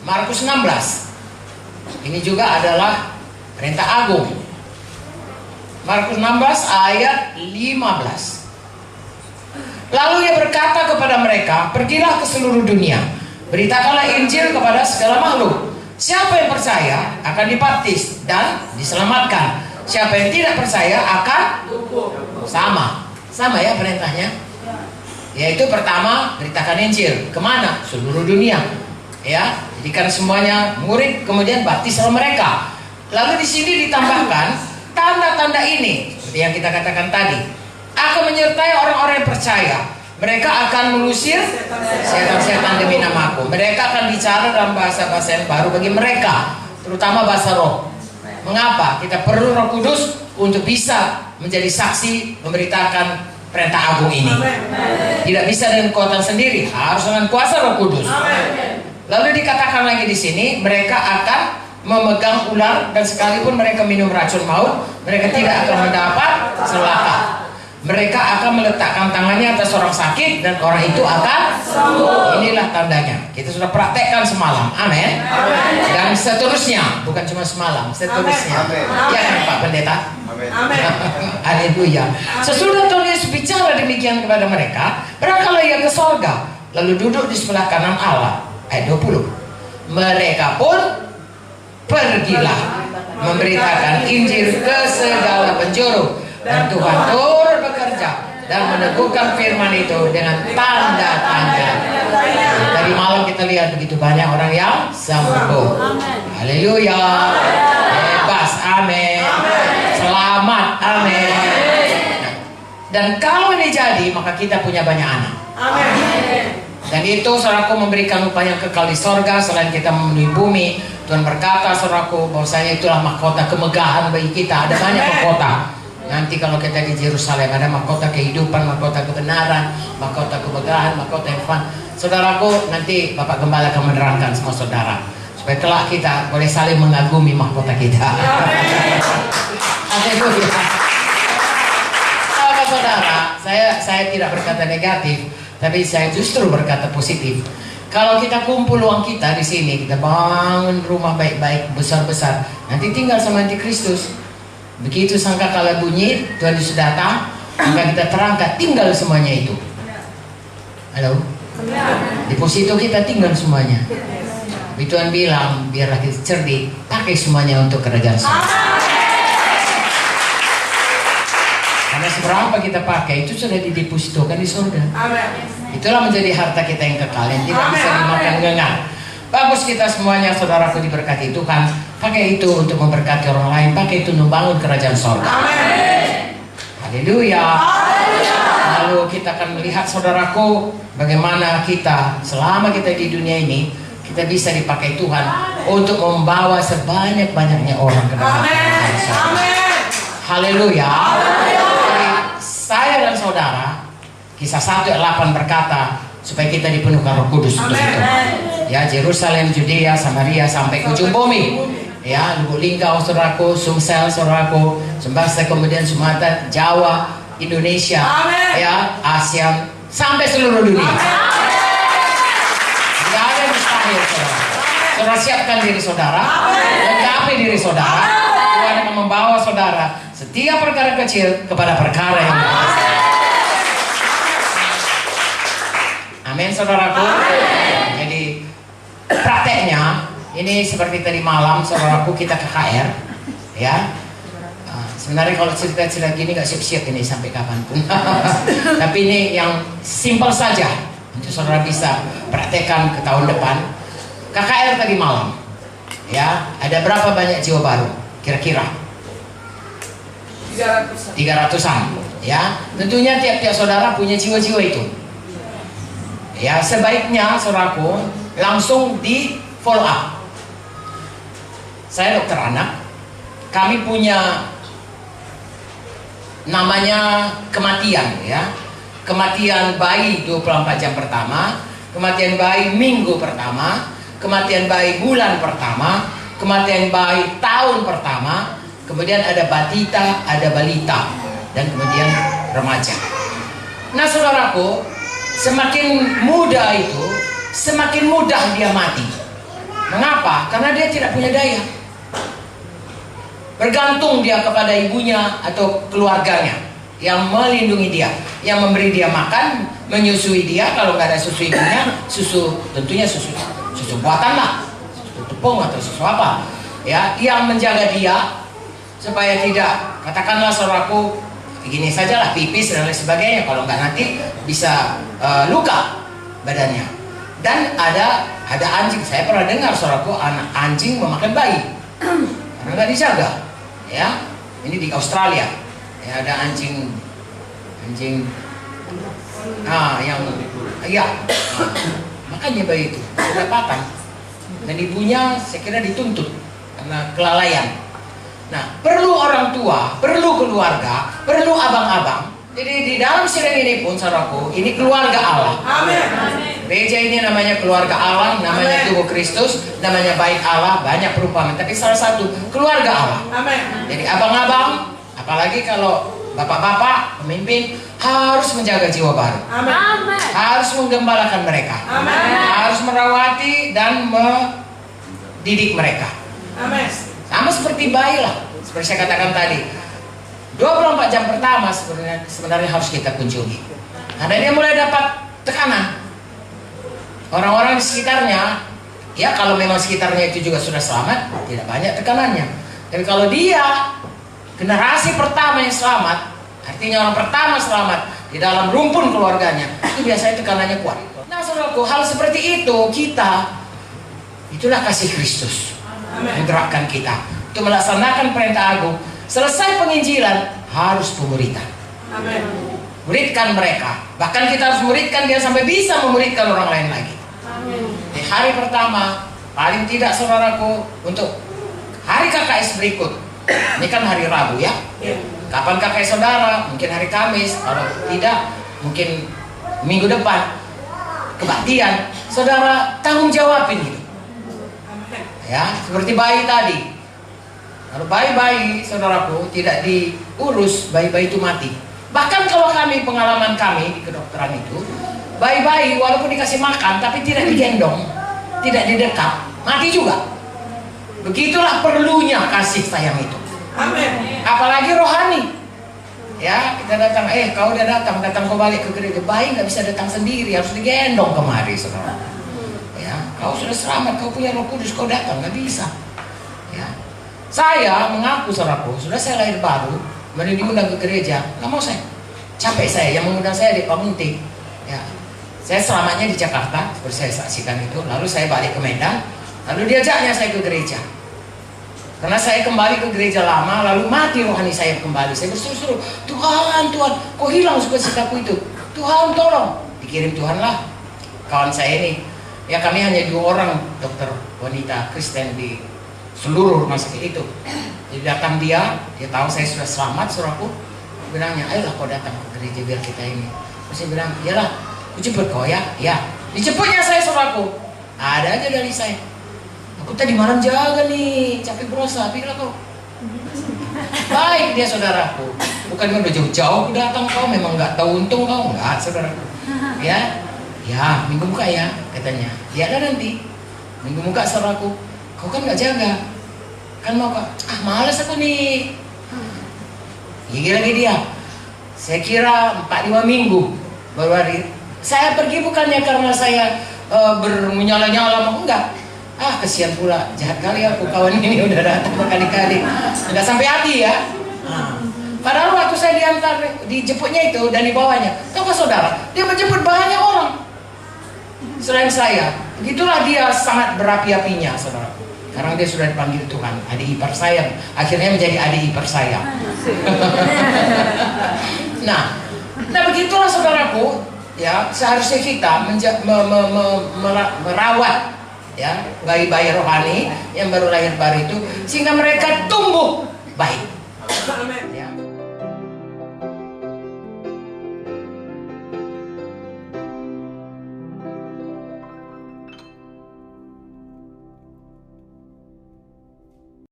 Markus 16. Ini juga adalah perintah agung. Markus 16 ayat 15. Lalu ia berkata kepada mereka, pergilah ke seluruh dunia, beritakanlah Injil kepada segala makhluk. Siapa yang percaya akan dibaptis dan diselamatkan. Siapa yang tidak percaya akan sama ya perintahnya. Yaitu pertama, beritakan Injil kemana? Seluruh dunia. Ya, jadikan semuanya murid, kemudian baptislah mereka. Lalu di sini ditambahkan tanda-tanda ini, seperti yang kita katakan tadi, akan menyertai orang-orang yang percaya. Mereka akan mengusir setan-setan demi namaku. Mereka akan bicara dalam bahasa-bahasa yang baru bagi mereka, terutama bahasa roh. Mengapa? Kita perlu Roh Kudus untuk bisa menjadi saksi memberitakan perintah agung ini. Tidak bisa dengan kekuatan sendiri, harus dengan kuasa Roh Kudus. Lalu dikatakan lagi di sini, mereka akan memegang ular dan sekalipun mereka minum racun maut, mereka tidak akan mendapat celaka. Mereka akan meletakkan tangannya atas orang sakit dan orang itu akan sembuh. Inilah tandanya. Kita sudah praktekkan semalam. Amin. Dan seterusnya, bukan cuma semalam, seterusnya. Ya kan Pak Pendeta? Amin. Haleluya. Sesudah Tuhan Yesus bicara demikian kepada mereka, berangkatlah ia ke sorga, lalu duduk di sebelah kanan Allah. Ayat 20. Mereka pun pergilah memberitakan Injil ke segala penjuru, dan Tuhan turut bekerja dan meneguhkan firman itu dengan tanda-tanda. Dari malam kita lihat begitu banyak orang yang sembuh. Haleluya. Bebas. Amin. Selamat. Amin. Dan kalau ini jadi, maka kita punya banyak anak. Amin. Dan itu saudaraku memberikan upah yang kekal di sorga selain kita memenuhi bumi. Tuhan berkata saudaraku bahwasanya itulah mahkota kemegahan bagi kita. Ada banyak mahkota. Nanti kalau kita di Yerusalem ada mahkota kehidupan, mahkota kebenaran, mahkota kemegahan, mahkota yang fun. Saudaraku, nanti Bapak Gembala akan menerangkan semua saudara supaya kelak kita boleh saling mengagumi mahkota kita. Haleluya. Saudara, saya tidak berkata negatif, tapi saya justru berkata positif. Kalau kita kumpul uang kita di sini, kita bangun rumah baik-baik, besar-besar, nanti tinggal sama Antikristus. Begitu sangkakala bunyi, Tuhan Yesus datang, maka kita terangkat, tinggal semuanya itu. Halo? Deposito kita tinggal semuanya. Tuhan bilang, biarlah kita cerdik, pakai semuanya untuk kerajaan surga. Karena seberapa kita pakai itu sudah didepositokan di surga. Itulah menjadi harta kita yang kekal, yang tidak bisa dimakan gengar. Bagus kita semuanya, saudaraku diberkati Tuhan. Pakai itu untuk memberkati orang lain, pakai itu membangun kerajaan surga. Haleluya. Lalu kita akan melihat saudaraku, bagaimana kita selama kita di dunia ini, kita bisa dipakai Tuhan untuk membawa sebanyak-banyaknya orang ke dalam kerajaan surga. Haleluya. Saya dan saudara, Kisah 1 ayat 8 berkata supaya kita dipenuhkan Roh Kudus untuk itu. Ya, Yerusalem, Judea, Samaria sampai ke ujung bumi. Ya, Lubuk Linggau saudaraku, Sumsel saudaraku, Sembasa, kemudian Sumatera, Jawa, Indonesia, ya, Asia, sampai seluruh dunia. Tidak ada yang mustahil, saudara. Saudara siapkan diri saudara, lengkapi diri saudara. Tuhan akan membawa saudara setiap perkara kecil kepada perkara yang besar. Amin, saudaraku. Jadi prakteknya ini seperti tadi malam, saudaraku, kita KKR, ya. Sebenarnya kalau cerita-cerita gini gak siap-siap ini sampai kapanpun. Tapi ini yang simpel saja untuk saudara bisa praktekkan ke tahun depan. KKR tadi malam, ya. Ada berapa banyak jiwa baru? Kira-kira 300-an, ya. Tentunya tiap-tiap saudara punya jiwa-jiwa itu. Ya, sebaiknya saudaraku langsung di follow up. Saya dokter anak, kami punya namanya kematian, ya. Kematian bayi 24 jam pertama, kematian bayi minggu pertama, kematian bayi bulan pertama, kematian bayi tahun pertama, kemudian ada batita, ada balita, dan kemudian remaja. Nah, saudaraku, semakin muda itu, semakin mudah dia mati. Mengapa? Karena dia tidak punya daya. Bergantung dia kepada ibunya atau keluarganya yang melindungi dia, yang memberi dia makan, menyusui dia. Kalau nggak ada susu ibunya, susu tentunya susu buatan lah, susu tepung atau susu apa, ya, yang menjaga dia supaya tidak, katakanlah saudaraku, begini sajalah, pipis dan lain sebagainya. Kalau nggak nanti bisa luka badannya. Dan ada anjing. Saya pernah dengar saudaraku, anak anjing memakan bayi karena nggak dijaga. Ya, ini di Australia. Ya, ada anjing yang makanya bayi itu kedapatan, dan ibunya saya kira dituntut karena kelalaian. Nah, perlu orang tua, perlu keluarga, perlu abang-abang. Jadi di dalam sidang ini pun saudaraku, ini keluarga Allah. Amin. Gereja ini namanya keluarga Allah, namanya tubuh Kristus, namanya bait Allah, banyak perumpamaan, tapi salah satu keluarga Allah. Amin. Jadi abang-abang, apalagi kalau bapak-bapak pemimpin, harus menjaga jiwa baru. Amin. Harus menggembalakan mereka. Amin. Harus merawati dan mendidik mereka. Amin. Sama seperti bayi lah, seperti saya katakan tadi, 24 jam pertama sebenarnya harus kita kunjungi, karena dia mulai dapat tekanan. Orang-orang di sekitarnya, ya kalau memang sekitarnya itu juga sudah selamat, tidak banyak tekanannya. Tapi kalau dia generasi pertama yang selamat, artinya orang pertama selamat di dalam rumpun keluarganya, itu biasanya tekanannya kuat. Nah saudaraku, hal seperti itu itulah kasih Kristus menggerakkan kita untuk melaksanakan perintah agung. Selesai penginjilan, harus pemuridan. Amin. Muridkan mereka. Bahkan kita harus muridkan dia sampai bisa memuridkan orang lain lagi. Amin. Di hari pertama, paling tidak saudaraku, untuk hari KKS berikut. Ini kan hari Rabu ya. Kapan KKS saudara? Mungkin hari Kamis. Kalau tidak, mungkin minggu depan. Kebaktian. Saudara tanggung jawabin gitu. Ya, seperti bayi tadi. Kalau bayi-bayi saudaraku tidak diurus, bayi-bayi itu mati. Bahkan kalau pengalaman kami di kedokteran itu, bayi-bayi walaupun dikasih makan tapi tidak digendong, tidak didekap, mati juga. Begitulah perlunya kasih sayang itu. Amin. Apalagi rohani. Ya, kita datang, kau udah datang kau balik ke gereja. Bayi nggak bisa datang sendiri, harus digendong kemari saudara. Ya, kau sudah selamat, kau punya Roh Kudus, kau datang, nggak bisa. Ya. Saya mengaku saudaraku, sudah saya lahir baru, diundang ke gereja, nggak mau saya. Capek saya, yang mengundang saya di Pak Munti. Ya. Saya selamatnya di Jakarta, seperti saya saksikan itu. Lalu saya balik ke Medan, lalu diajaknya saya ke gereja. Karena saya kembali ke gereja lama, lalu mati rohani saya kembali. Saya berseru-seru, Tuhan, kok hilang sukacitaku itu? Tuhan tolong. Dikirim Tuhan lah kawan saya ini. Ya kami hanya 2 orang dokter wanita Kristen di seluruh rumah sakit itu. Jadi datang dia tahu saya sudah selamat, saudaraku. Bilangnya, ayolah kau datang ke gereja biar kita ini. Terus saya bilang, iyalah, aku jemput kau ya. Ya, dijemputnya saya saudaraku. Ada aja dari saya. Aku tadi malam jaga nih, capek berosa, pikirlah kau. Baik dia saudaraku. Bukan kau udah jauh-jauh datang kau, memang nggak tahu untung kau, nggak saudaraku. Ya, minggu buka ya katanya. Ya ada nanti. Minggu buka saudaraku. Kau kan nggak jaga, kan mau kok? Malas aku nih. Gigi lagi dia. Saya kira 4-5 minggu baru hari. Saya pergi bukannya karena saya bermenyala-nyala, enggak. Kesian pula, jahat kali aku, kawan ini udah datang berkali-kali, nggak sampai hati ya. Padahal waktu saya diantar, dijemputnya itu dan dibawanya, tahu saudara, dia menjemput banyak orang selain saya. Begitulah dia sangat berapi-apinya saudara. Sekarang dia sudah dipanggil Tuhan, adik ipar saya. Akhirnya menjadi adik ipar saya. Nah begitulah saudaraku. Ya, seharusnya kita merawat ya bayi-bayi rohani yang baru lahir baru itu, sehingga mereka tumbuh baik. Ya.